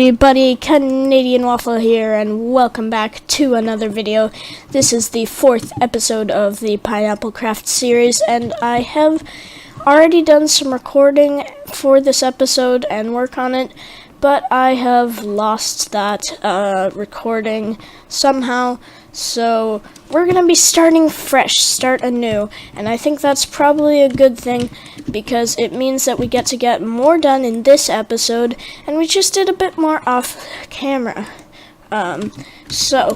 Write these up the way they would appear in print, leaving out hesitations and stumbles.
everybody, Canadian Waffle here, and welcome back to another video. This is the 4th episode of the PineappleCraft series, and I have already done some recording for this episode and work on it, but I have lost that recording somehow, so we're going to be starting fresh, start anew, and I think that's probably a good thing because it means that we get to get more done in this episode, and we just did a bit more off camera. So,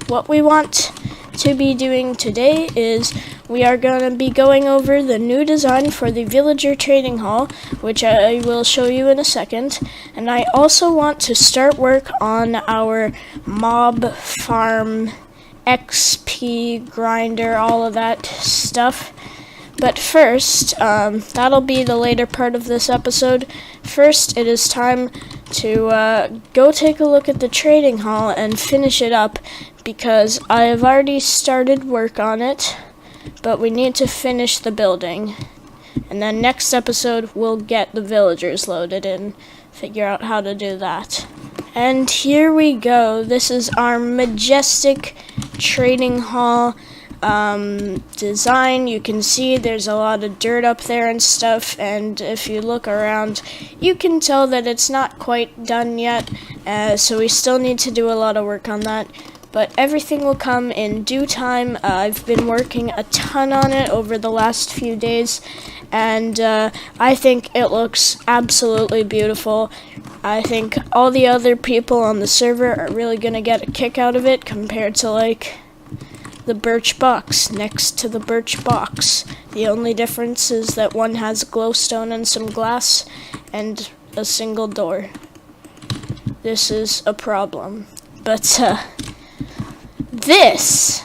what we want to be doing today is we are going to be going over the new design for the villager trading hall, which I will show you in a second, and I also want to start work on our mob farm XP grinder, all of that stuff. But first, that'll be the later part of this episode. First, it is time to go take a look at the trading hall and finish it up, because I have already started work on it, but we need to finish the building. And then next episode, we'll get the villagers loaded and figure out how to do that. And here we go. This is our majestic trading hall design. You can see there's a lot of dirt up there and stuff, and if you look around you can tell that it's not quite done yet, so we still need to do a lot of work on that, but everything will come in due time. I've been working a ton on it over the last few days, and I think it looks absolutely beautiful. I think all the other people on the server are really gonna get a kick out of it compared to like the birch box next to the birch box. The only difference is that one has glowstone and some glass and a single door. This is a problem. But this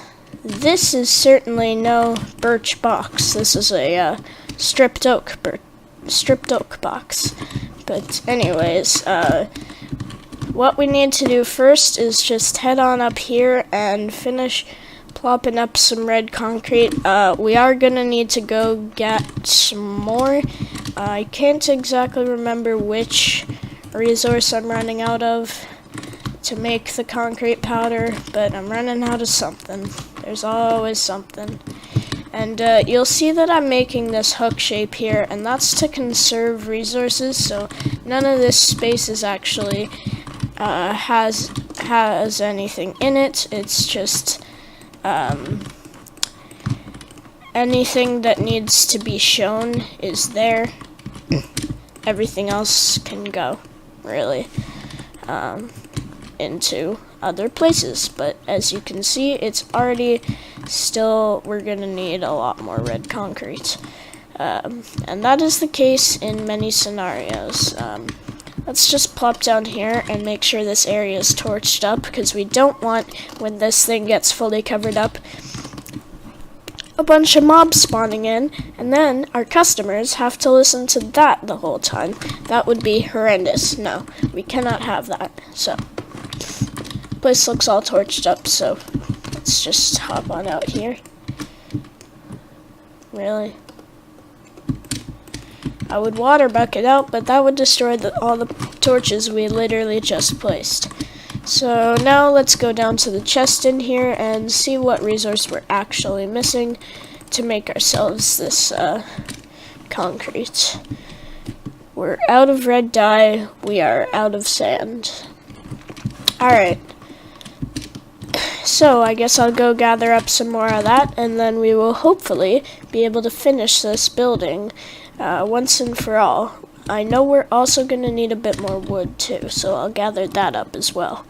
is certainly no birch box. This is a stripped oak box. But anyways, what we need to do first is just head on up here and finish plopping up some red concrete. We are gonna need to go get some more. I can't exactly remember which resource I'm running out of to make the concrete powder, but I'm running out of something. There's always something. And you'll see that I'm making this hook shape here, and that's to conserve resources, so none of this space is actually has anything in it. It's just anything that needs to be shown is there. Everything else can go, really, into other places. But as you can see, it's already still, we're gonna need a lot more red concrete. And that is the case in many scenarios. Let's just plop down here and make sure this area is torched up, because we don't want, when this thing gets fully covered up, a bunch of mobs spawning in, and then our customers have to listen to that the whole time. That would be horrendous. No, we cannot have that. So, place looks all torched up, so let's just hop on out here. Really? I would water bucket out, but that would destroy all the torches we literally just placed. So now let's go down to the chest in here and see what resource we're actually missing to make ourselves this concrete. We're out of red dye, we are out of sand. Alright. So I guess I'll go gather up some more of that, and then we will hopefully be able to finish this building once and for all. I know we're also going to need a bit more wood too, so I'll gather that up as well.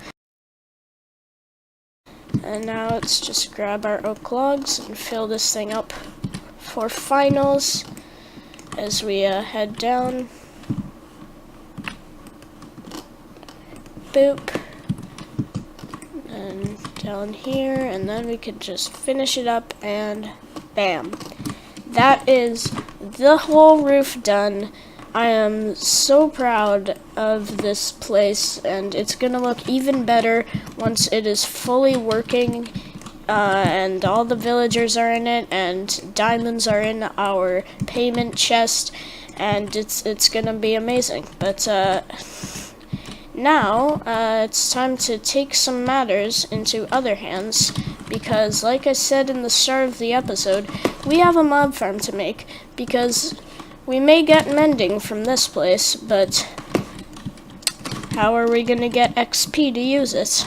And now let's just grab our oak logs and fill this thing up for finals as we head down. Boop. And down here, and then we could just finish it up, and bam. That is the whole roof done. I am so proud of this place, and it's gonna look even better once it is fully working, and all the villagers are in it, and diamonds are in our payment chest, and it's gonna be amazing. But now, it's time to take some matters into other hands, because like I said in the start of the episode, we have a mob farm to make, because we may get mending from this place, but how are we gonna get XP to use it?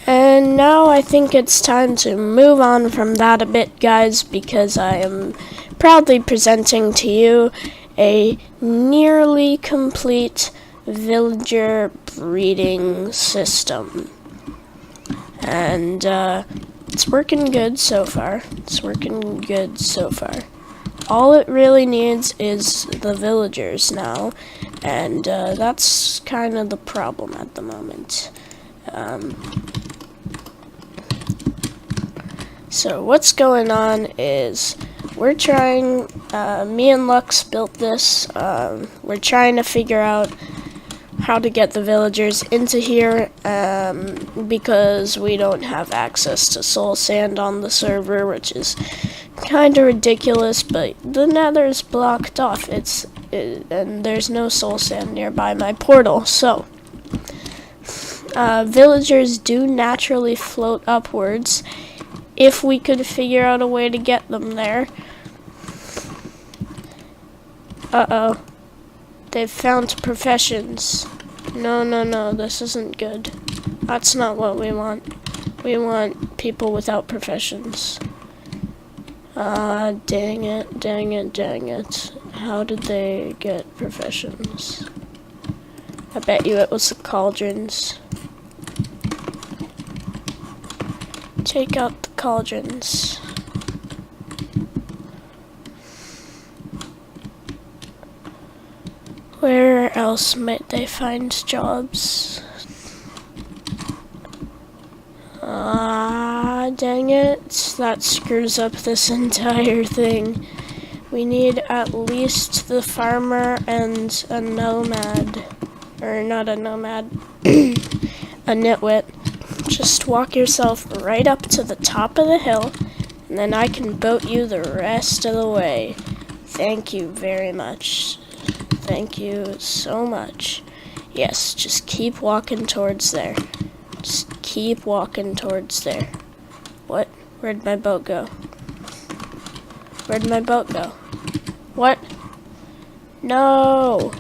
And now I think it's time to move on from that a bit, guys, because I am proudly presenting to you a nearly complete villager breeding system. And it's working good so far. All it really needs is the villagers now, and that's kind of the problem at the moment. So what's going on is we're trying, me and Lux built this, we're trying to figure out how to get the villagers into here, because we don't have access to soul sand on the server, which is kind of ridiculous, but the nether is blocked off, and there's no soul sand nearby my portal, so villagers do naturally float upwards if we could figure out a way to get them there. Uh-oh. They've found professions. No, this isn't good. That's not what we want. We want people without professions. Dang it. How did they get professions? I bet you it was the cauldrons. Take out the cauldrons. Where else might they find jobs? Dang it. That screws up this entire thing. We need at least the farmer and a nomad. Or not a nomad. A nitwit. Just walk yourself right up to the top of the hill, and then I can boat you the rest of the way. Thank you very much. Thank you so much. Yes, just keep walking towards there. Just keep walking towards there. What? Where'd my boat go? Where'd my boat go? What? No!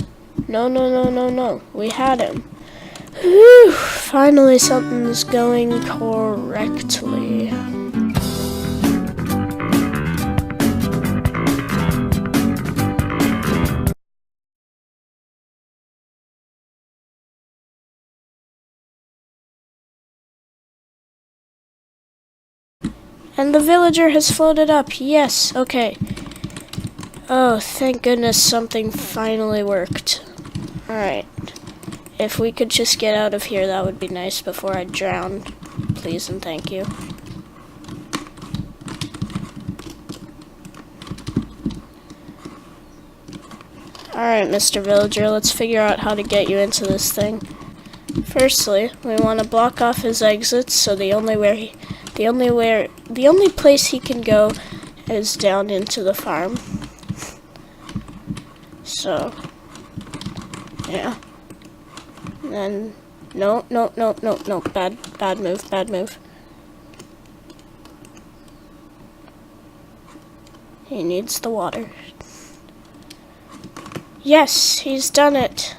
No. We had him. Whew, finally something's going correctly. And the villager has floated up. Yes, okay. Oh, thank goodness something finally worked. Alright. If we could just get out of here, that would be nice before I drown. Please and thank you. Alright, Mr. Villager, let's figure out how to get you into this thing. Firstly, we want to block off his exits, so the only place he can go is down into the farm. So, yeah. And then, no, bad move. He needs the water. Yes, he's done it.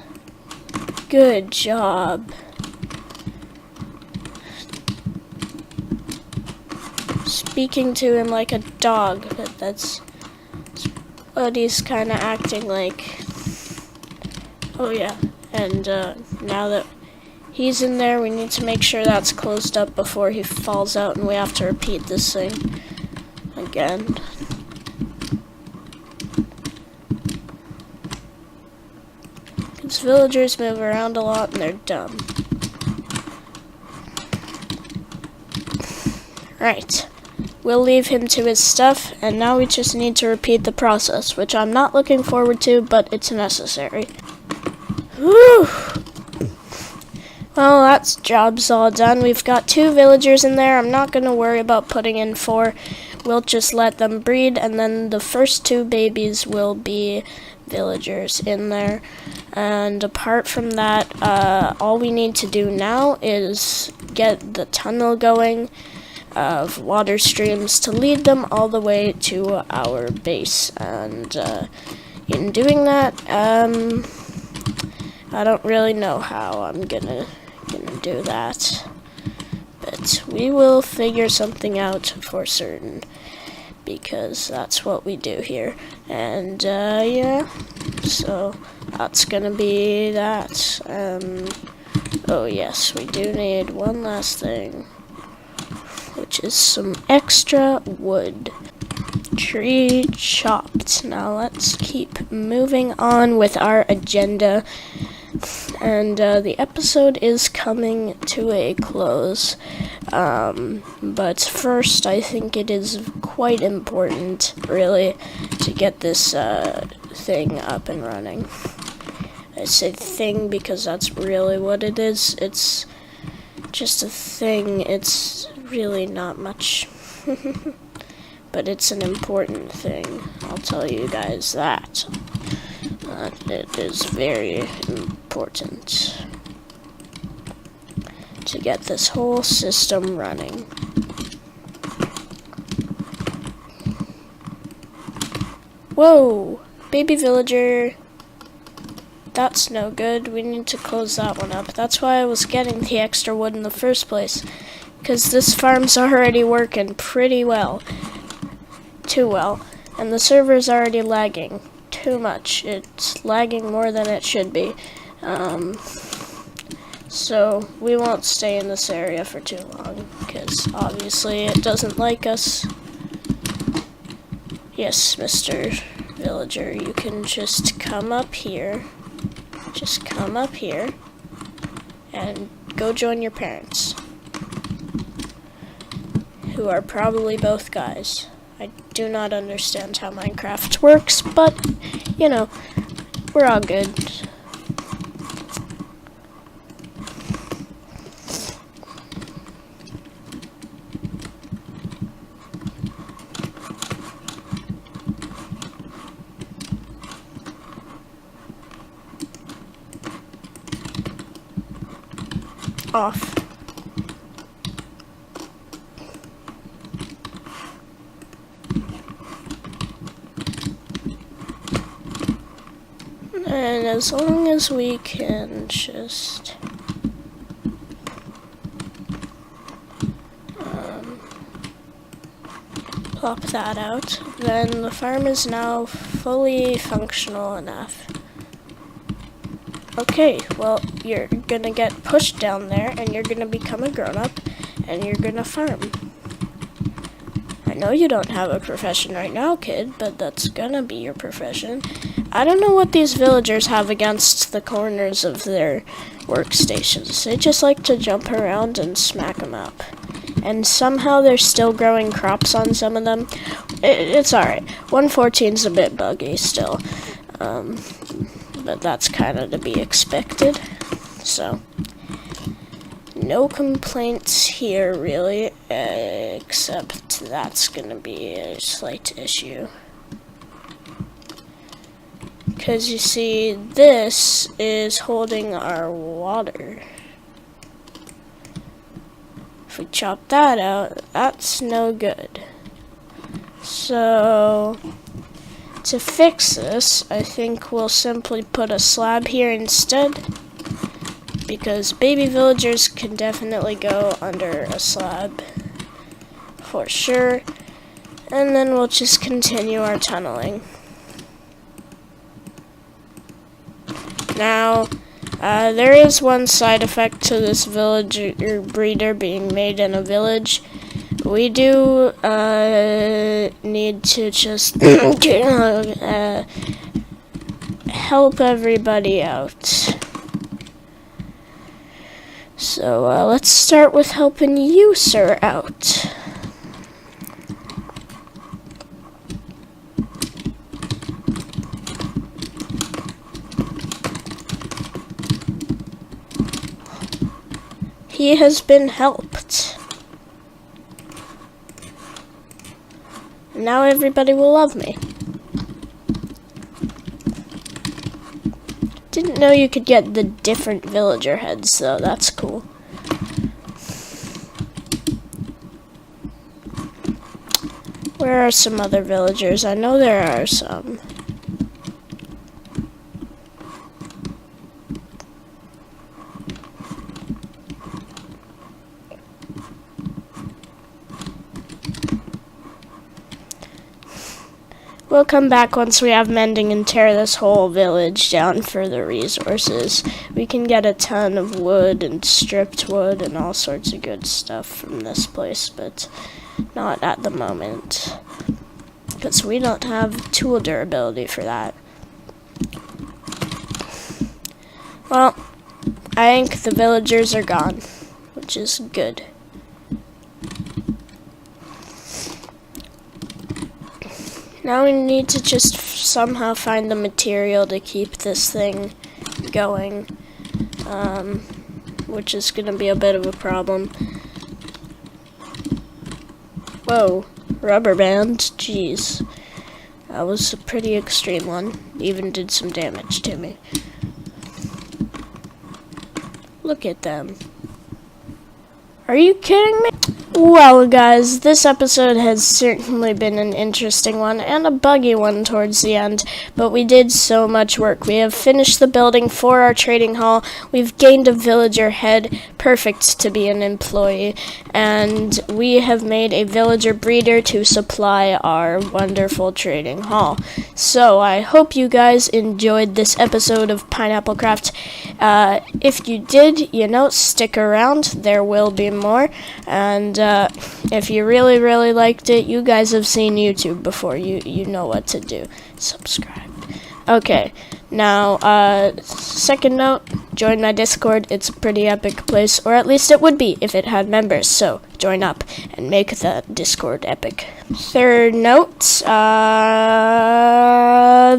Good job. Speaking to him like a dog, but that's what he's kind of acting like. Oh yeah, and now that he's in there, we need to make sure that's closed up before he falls out and we have to repeat this thing again. Because villagers move around a lot and they're dumb. Right. We'll leave him to his stuff, and now we just need to repeat the process, which I'm not looking forward to, but it's necessary. Whew! Well, that's job's all done. We've got 2 villagers in there. I'm not going to worry about putting in 4. we'll just let them breed, and then the first 2 babies will be villagers in there. And apart from that, all we need to do now is get the tunnel going of water streams to lead them all the way to our base. And in doing that, I don't really know how I'm gonna do that, but we will figure something out for certain, because that's what we do here. And yeah, so that's gonna be that. Oh yes, we do need one last thing, which is some extra wood. Tree chopped. Now let's keep moving on with our agenda. And the episode is coming to a close. But first, I think it is quite important, really, to get this thing up and running. I say thing because that's really what it is. It's just a thing. It's really not much. But it's an important thing. I'll tell you guys that. It is very important to get this whole system running. Whoa! Baby villager! That's no good. We need to close that one up. That's why I was getting the extra wood in the first place. Because this farm's already working pretty well. Too well. And the server's already lagging. Too much. It's lagging more than it should be. So we won't stay in this area for too long, because obviously it doesn't like us. Yes, Mr. Villager, you can just come up here. Just come up here and go join your parents, who are probably both guys. I do not understand how Minecraft works, but, you know, we're all good. Off. And as long as we can just plop that out, then the farm is now fully functional enough. Okay, well, you're gonna get pushed down there, and you're gonna become a grown-up, and you're gonna farm. I know you don't have a profession right now, kid, but that's gonna be your profession. I don't know what these villagers have against the corners of their workstations. They just like to jump around and smack them up. And somehow they're still growing crops on some of them. It's alright. 114's a bit buggy still. But that's kind of to be expected. So, no complaints here, really, except that's gonna be a slight issue. Because you see, this is holding our water. If we chop that out, that's no good. So, to fix this, I think we'll simply put a slab here instead, because baby villagers can definitely go under a slab for sure. And then we'll just continue our tunneling. Now, there is one side effect to this villager breeder being made in a village. We do need to just help everybody out. So let's start with helping you, sir, out. He has been helped. now everybody will love me. Didn't know you could get the different villager heads, though. That's cool. Where are some other villagers? I know there are some. We'll come back once we have mending and tear this whole village down for the resources. We can get a ton of wood and stripped wood and all sorts of good stuff from this place, but not at the moment, because we don't have tool durability for that. Well, I think the villagers are gone, which is good. Now we need to just somehow find the material to keep this thing going, which is going to be a bit of a problem. Whoa, rubber band, jeez. That was a pretty extreme one. Even did some damage to me. Look at them. Are you kidding me? Well, guys, this episode has certainly been an interesting one, and a buggy one towards the end, but we did so much work. We have finished the building for our trading hall, we've gained a villager head, perfect to be an employee, and we have made a villager breeder to supply our wonderful trading hall. So, I hope you guys enjoyed this episode of PineappleCraft. If you did, stick around, there will be more, and if you really liked it, you guys have seen YouTube before, you know what to do. Subscribe. Okay, now, second note, join my Discord. It's a pretty epic place, or at least it would be if it had members, so join up and make the Discord epic. Third note,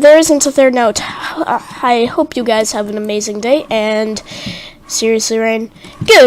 there isn't a third note. I hope you guys have an amazing day, and seriously, Rain, goodbye!